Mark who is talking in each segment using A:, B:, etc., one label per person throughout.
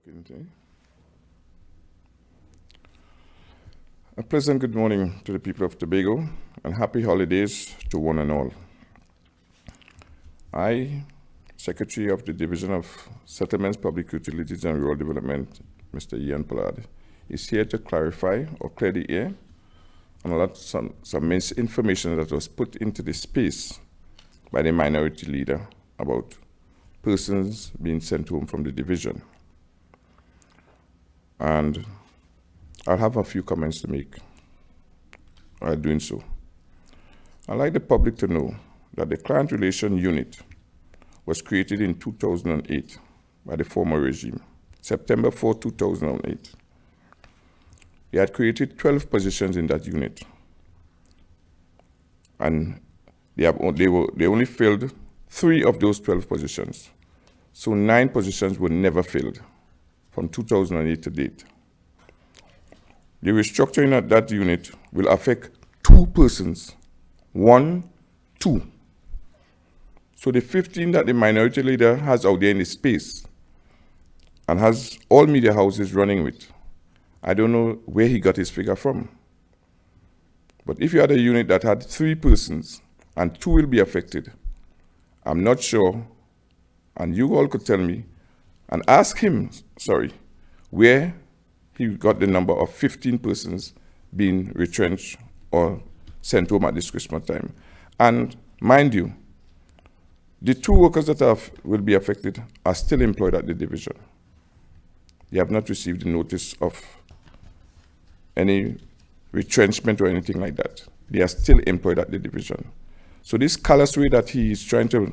A: A pleasant good morning to the people of Tobago and happy holidays to one and all. I, Secretary of the Division of Settlements, Public Utilities and Rural Development, Mr. Ian Pollard, is here to clarify or clear the air on some misinformation that was put into the space by the minority leader about persons being sent home from the division. And I'll have a few comments to make while doing so. I'd like the public to know that the Client Relation Unit was created in 2008 by the former regime, September 4, 2008. They had created 12 positions in that unit, and they only filled 3 of those 12 positions. So 9 positions were never filled from 2008 to date. The restructuring of that unit will affect 2 persons. 1, 2. So the 15 that the minority leader has out there in the space and has all media houses running with, I don't know where he got his figure from. But if you had a unit that had 3 persons and 2 will be affected, I'm not sure, and you all could tell me, and ask him, where he got the number of 15 persons being retrenched or sent home at this Christmas time. And mind you, the 2 workers that will be affected are still employed at the division. They have not received the notice of any retrenchment or anything like that. They are still employed at the division. So this callous way that he is trying to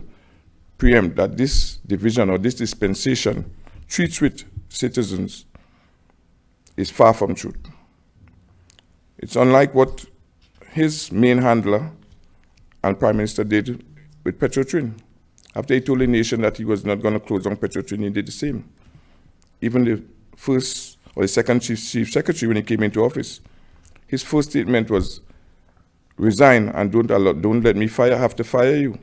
A: preempt that this division or this dispensation treats with citizens is far from truth. It's unlike what his main handler and Prime Minister did with Petrotrin. After he told the nation that he was not going to close down Petrotrin, he did the same. Even the first or the second chief secretary, when he came into office, his first statement was, resign and don't let me have to fire you.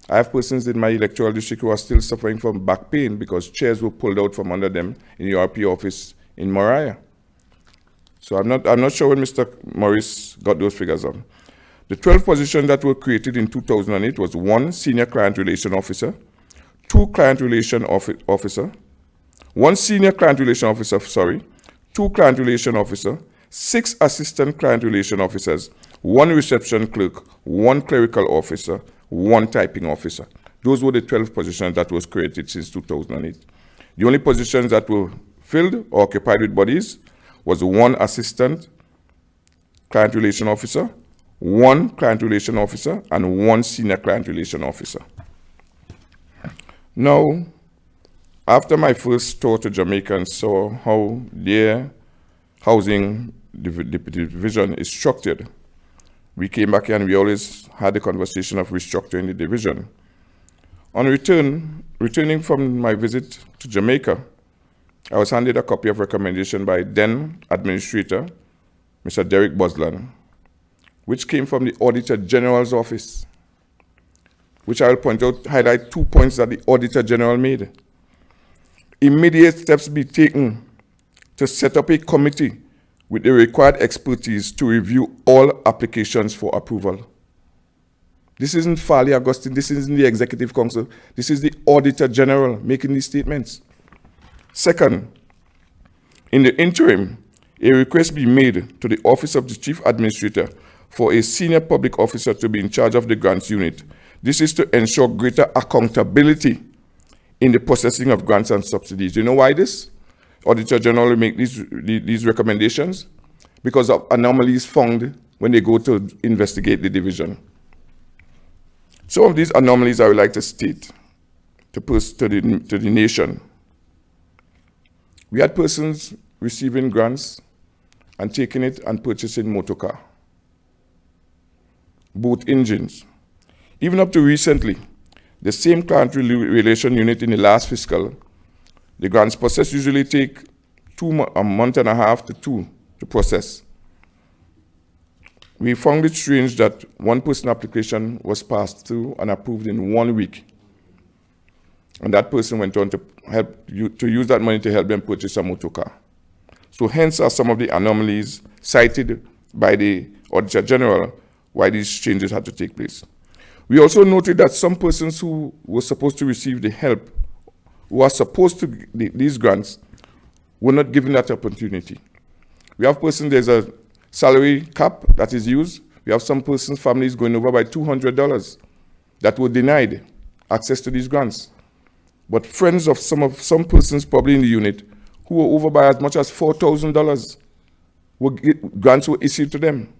A: I have persons in my electoral district who are still suffering from back pain because chairs were pulled out from under them in the RP office in Moriah. So I'm not sure when Mr. Morris got those figures on. The 12 positions that were created in 2008 was 1 senior client relation officer, 2 client relation officer, 1 senior client relation officer, 2 client relation officer, 6 assistant client relation officers, 1 reception clerk, 1 clerical officer, 1 typing officer. Those were the 12 positions that was created since 2008. The only positions that were filled or occupied with bodies was 1 assistant client relation officer, 1 client relation officer, and 1 senior client relation officer. Now, after my first tour to Jamaica and saw how their housing division is structured, we came back and we always had the conversation of restructuring the division. On returning from my visit to Jamaica, I was handed a copy of recommendation by then Administrator, Mr. Derek Boslan, which came from the Auditor General's office, which I will highlight 2 points that the Auditor General made. Immediate steps be taken to set up a committee with the required expertise to review all applications for approval. This isn't Farley Augustine, this isn't the Executive Council, this is the Auditor General making these statements. Second, in the interim, a request be made to the Office of the Chief Administrator for a senior public officer to be in charge of the grants unit. This is to ensure greater accountability in the processing of grants and subsidies. You know why this? Auditor General will make these recommendations because of anomalies found when they go to investigate the division. Some of these anomalies I would like to state to the nation. We had persons receiving grants and taking it and purchasing motor car, both engines. Even up to recently, the same client relation unit in the last fiscal, the grants process usually take a month and a half to 2 to process. We found it strange that 1 person application was passed through and approved in 1 week. And that person went on to use that money to help them purchase a motor car. So hence are some of the anomalies cited by the Auditor General why these changes had to take place. We also noted that some persons who were supposed to receive the help, who are supposed to these grants, were not given that opportunity. We have persons, there's a salary cap that is used. We have some persons' families going over by $200 that were denied access to these grants. But friends of some persons probably in the unit who were over by as much as $4,000, grants were issued to them.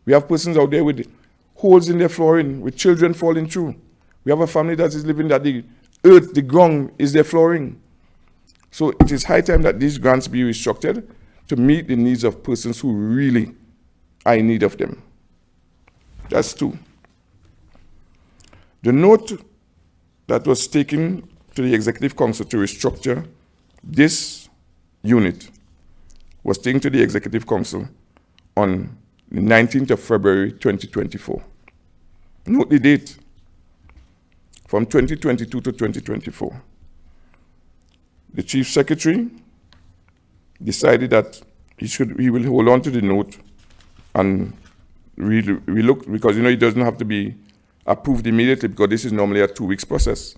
A: We have persons out there with holes in their flooring, with children falling through. We have a family that is living that the earth, the ground is their flooring. So it is high time that these grants be restructured to meet the needs of persons who really are in need of them. That's two. The note that was taken to the Executive Council to restructure this unit was taken to the Executive Council on the 19th of February 2024. Note the date, from 2022 to 2024. The Chief Secretary decided that he will hold on to the note and relook, because it doesn't have to be approved immediately, because this is normally a 2 weeks process.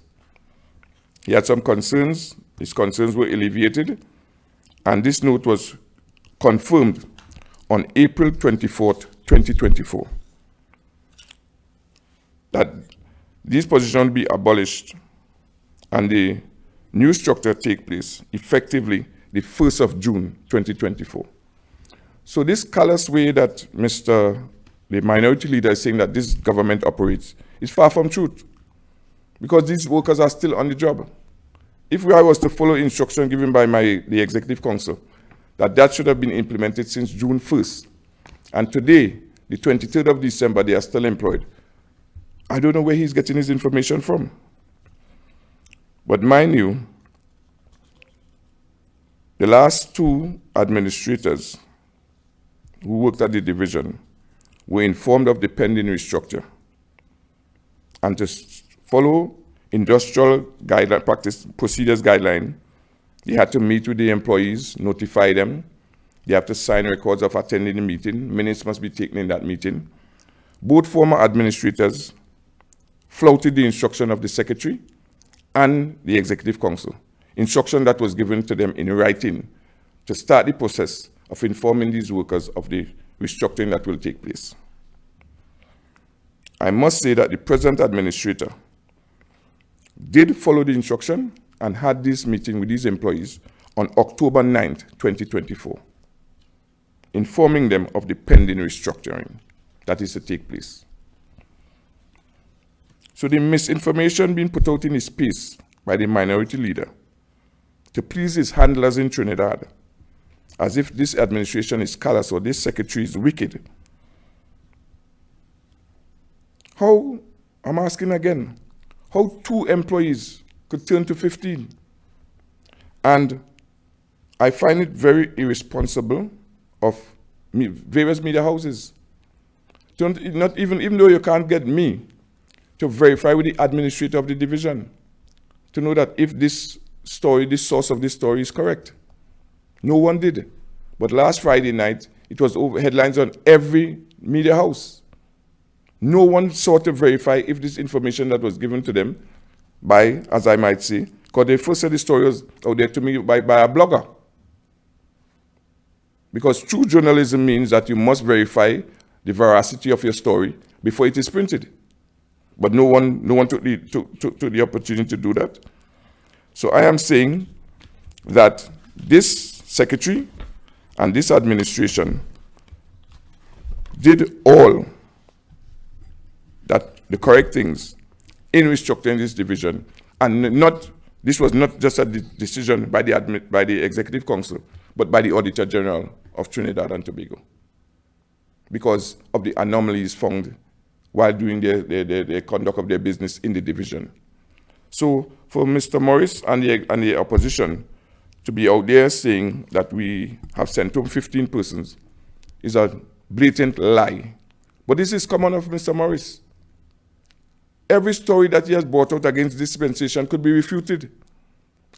A: He had some concerns. His concerns were alleviated, and this note was confirmed on April 24th, 2024, that these positions will be abolished and the new structure take place effectively the 1st of June, 2024. So this callous way that the minority leader is saying that this government operates is far from truth, because these workers are still on the job. If I was to follow instruction given by the Executive Council, that should have been implemented since June 1st. And today, the 23rd of December, they are still employed. I don't know where he's getting his information from. But mind you, the last two administrators who worked at the division were informed of the pending restructure. And to follow industrial guideline, practice procedures guideline, they had to meet with the employees, notify them. They have to sign records of attending the meeting. Minutes must be taken in that meeting. Both former administrators flouted the instruction of the secretary and the Executive Council, instruction that was given to them in writing to start the process of informing these workers of the restructuring that will take place. I must say that the present administrator did follow the instruction and had this meeting with these employees on October 9th, 2024, informing them of the pending restructuring that is to take place. So the misinformation being put out in his space by the minority leader to please his handlers in Trinidad, as if this administration is callous or this secretary is wicked. How, I'm asking again, how 2 employees could turn to 15? And I find it very irresponsible of various media houses, not even though you can't get me to verify with the administrator of the division to know that if this story, this source of this story is correct. No one did. But last Friday night, it was over headlines on every media house. No one sought to verify if this information that was given to them by, as I might say, because they first said the story was out there to me by a blogger. Because true journalism means that you must verify the veracity of your story before it is printed. But no one took the opportunity to do that. So I am saying that this secretary and this administration did all that the correct things in restructuring this division, and this was not just a decision by the Executive Council, but by the Auditor General of Trinidad and Tobago, because of the anomalies found while doing their conduct of their business in the division. So for Mr. Morris and the opposition to be out there saying that we have sent home 15 persons is a blatant lie. But this is common of Mr. Morris. Every story that he has brought out against dispensation could be refuted.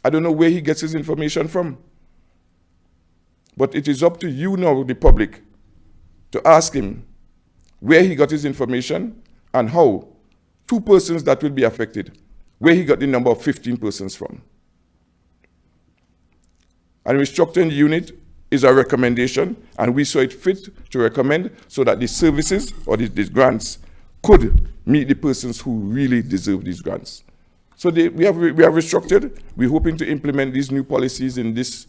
A: I don't know where he gets his information from. But it is up to you now, the public, to ask him where he got his information and how 2 persons that will be affected, where he got the number of 15 persons from. And restructuring the unit is a recommendation, and we saw it fit to recommend so that the services or these grants could meet the persons who really deserve these grants. So we have restructured. We're hoping to implement these new policies in this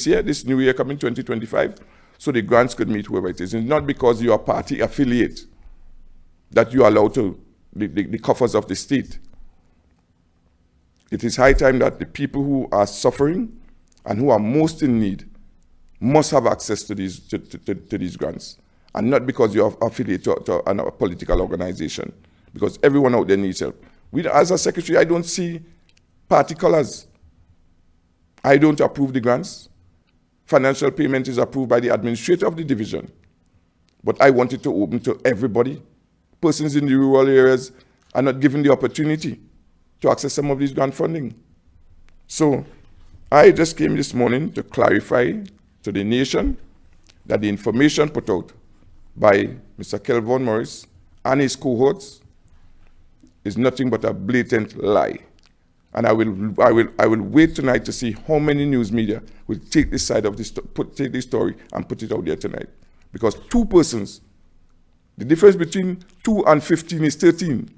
A: year, this new year coming, 2025, so the grants could meet whoever it is. And not because you are party affiliate that you are allowed to the coffers of the state. It is high time that the people who are suffering and who are most in need must have access to these grants. And not because you are affiliated to a political organization, because everyone out there needs help. As a secretary, I don't see party colors. I don't approve the grants. Financial payment is approved by the administrator of the division. But I want it to open to everybody. Persons in the rural areas are not given the opportunity to access some of these grant funding. So I just came this morning to clarify to the nation that the information put out by Mr. Kelvin Morris and his cohorts is nothing but a blatant lie. And I will wait tonight to see how many news media will take this side of this, take this story and put it out there tonight. Because 2 persons, the difference between 2 and 15 is 13.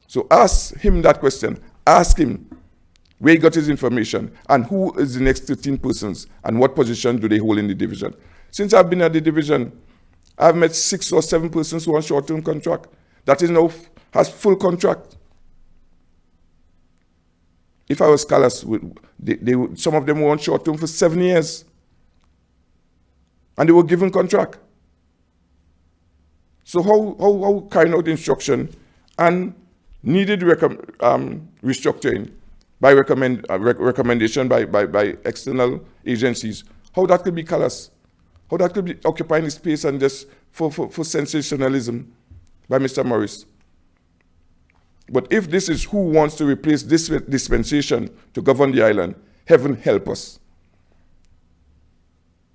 A: So ask him that question. Ask him where he got his information and who is the next 13 persons and what position do they hold in the division. Since I've been at the division, I've met 6 or 7 persons who are on short-term contract. That is now has full contract. If I was scholars, some of them were on short-term for 7 years. And they were given contract. So how carrying out instruction and needed restructuring by recommendation by external agencies, how that could be callous? How that could be occupying the space and just for sensationalism by Mr. Morris? But if this is who wants to replace this dispensation to govern the island, heaven help us.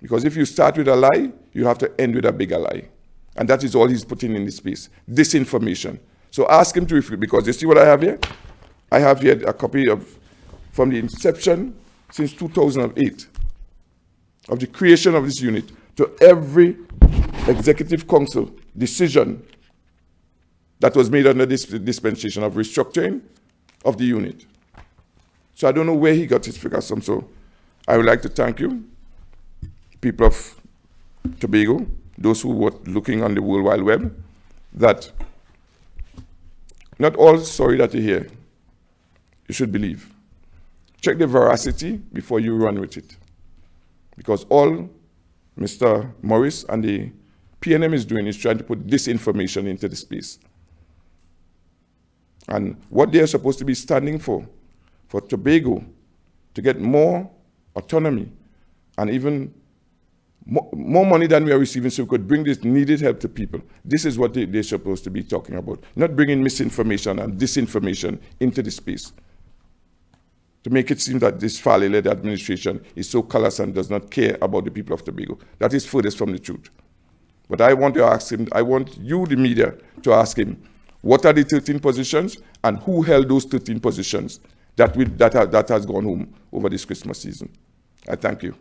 A: Because if you start with a lie, you have to end with a bigger lie. And that is all he's putting in this space, disinformation. So ask him to refute, because you see what I have here? I have here a copy from the inception since 2008 of the creation of this unit to every executive council decision that was made under this dispensation of restructuring of the unit. So I don't know where he got his figures from. So I would like to thank you, people of Tobago, those who were looking on the World Wide Web, that not all story that you hear, you should believe. Check the veracity before you run with it. Because all Mr. Morris and the PNM is doing is trying to put disinformation into the space. And what they are supposed to be standing for Tobago to get more autonomy and even more money than we are receiving so we could bring this needed help to people. This is what they're supposed to be talking about, not bringing misinformation and disinformation into the space to make it seem that this Farley-led administration is so callous and does not care about the people of Tobago. That is furthest from the truth. But I want to ask him, I want you, the media, to ask him, what are the 13 positions and who held those 13 positions that has gone home over this Christmas season? I thank you.